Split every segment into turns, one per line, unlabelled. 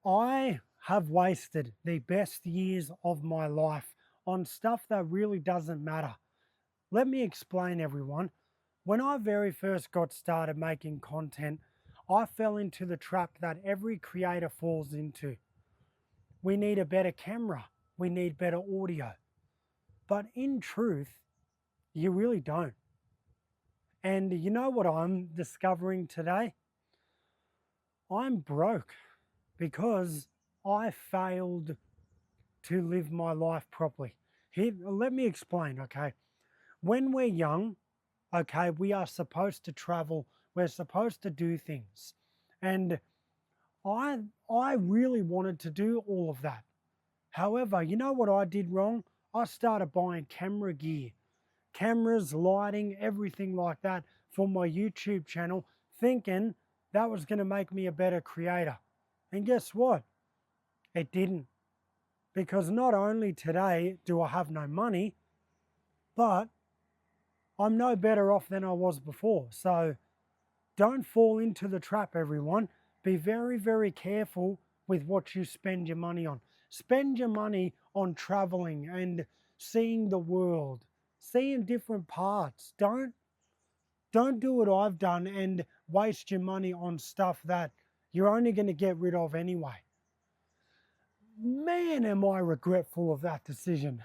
I have wasted the best years of my life on stuff that really doesn't matter. Let me explain, everyone. When I very first got started making content, I fell into the trap that every creator falls into. We need a better camera, we need better audio. But in truth, you really don't. And you know what I'm discovering today? I'm broke because I failed to live my life properly. Here, let me explain, okay? When we're young, okay, we are supposed to travel, we're supposed to do things. And I really wanted to do all of that. However, you know what I did wrong? I started buying camera gear, cameras, lighting, everything like that for my YouTube channel, thinking that was going to make me a better creator. And guess what? It didn't. Because not only today do I have no money, but I'm no better off than I was before. So don't fall into the trap, everyone. Be very, very careful with what you spend your money on. Spend your money on traveling and seeing the world, seeing different parts. Don't do what I've done and waste your money on stuff that you're only going to get rid of anyway. Man, am I regretful of that decision.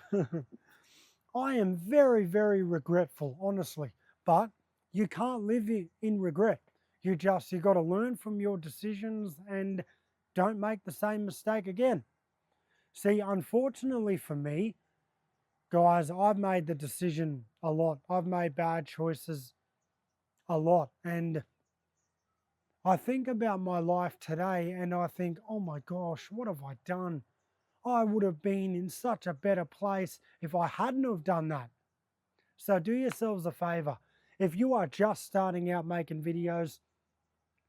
I am very, very regretful, honestly. But you can't live in regret. You got to learn from your decisions and don't make the same mistake again. See, unfortunately for me, guys, I've made the decision a lot. I've made bad choices a lot. And I think about my life today and I think, oh my gosh, what have I done? I would have been in such a better place if I hadn't have done that. So do yourselves a favor. If you are just starting out making videos,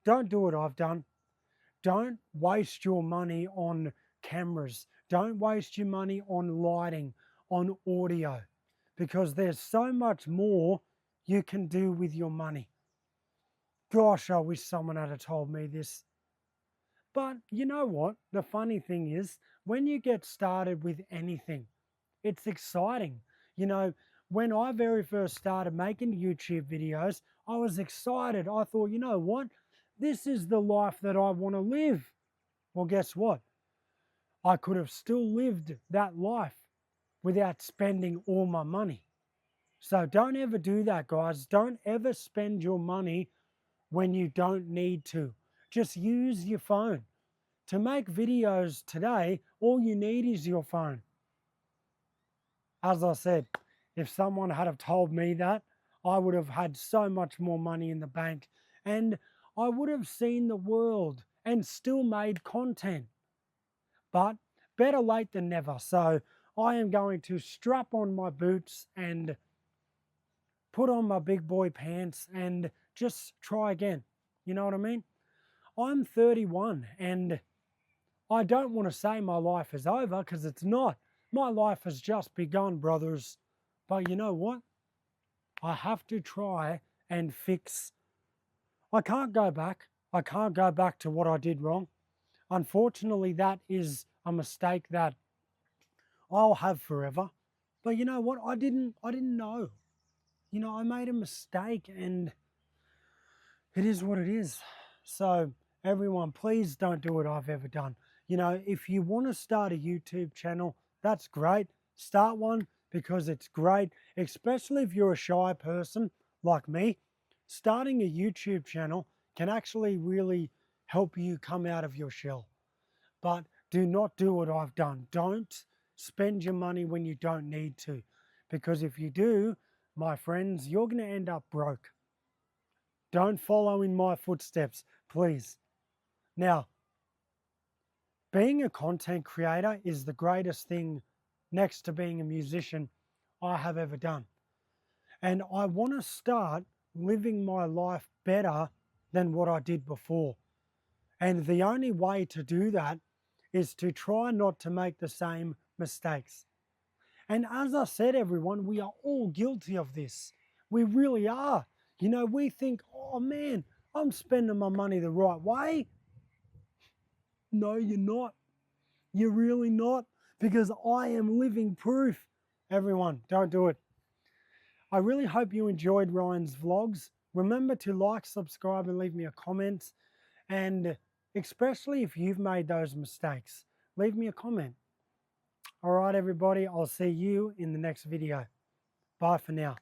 don't do what I've done. Don't waste your money on cameras. Don't waste your money on lighting, on audio, because there's so much more you can do with your money. Gosh, I wish someone had told me this. But you know what? The funny thing is, when you get started with anything, it's exciting. You know, when I very first started making YouTube videos, I was excited. I thought, you know what? This is the life that I want to live. Well, guess what? I could have still lived that life without spending all my money. So don't ever do that, guys. Don't ever spend your money when you don't need to. Just use your phone. To make videos today, all you need is your phone. As I said, if someone had have told me that, I would have had so much more money in the bank and I would have seen the world and still made content. But better late than never. So I am going to strap on my boots and put on my big boy pants and just try again. You know what I mean? I'm 31 and I don't want to say my life is over because it's not. My life has just begun, brothers. But you know what? I have to try and fix. I can't go back. I can't go back to what I did wrong. Unfortunately, that is a mistake that I'll have forever. But you know what? I didn't know. You know, I made a mistake and it is what it is. So everyone, please don't do what I've ever done. You know, if you want to start a YouTube channel, that's great. Start one because it's great, especially if you're a shy person like me. Starting a YouTube channel can actually really help you come out of your shell. But do not do what I've done. Don't spend your money when you don't need to. Because if you do, my friends, you're going to end up broke. Don't follow in my footsteps, please. Now, being a content creator is the greatest thing next to being a musician I have ever done. And I want to start living my life better than what I did before. And the only way to do that is to try not to make the same mistakes. And as I said, everyone, we are all guilty of this. We really are. You know, we think, oh man, I'm spending my money the right way. No, you're not. You're really not, because I am living proof. Everyone, don't do it. I really hope you enjoyed Ryan's vlogs. Remember to like, subscribe, and leave me a comment. And especially if you've made those mistakes, leave me a comment. All right, everybody, I'll see you in the next video. Bye for now.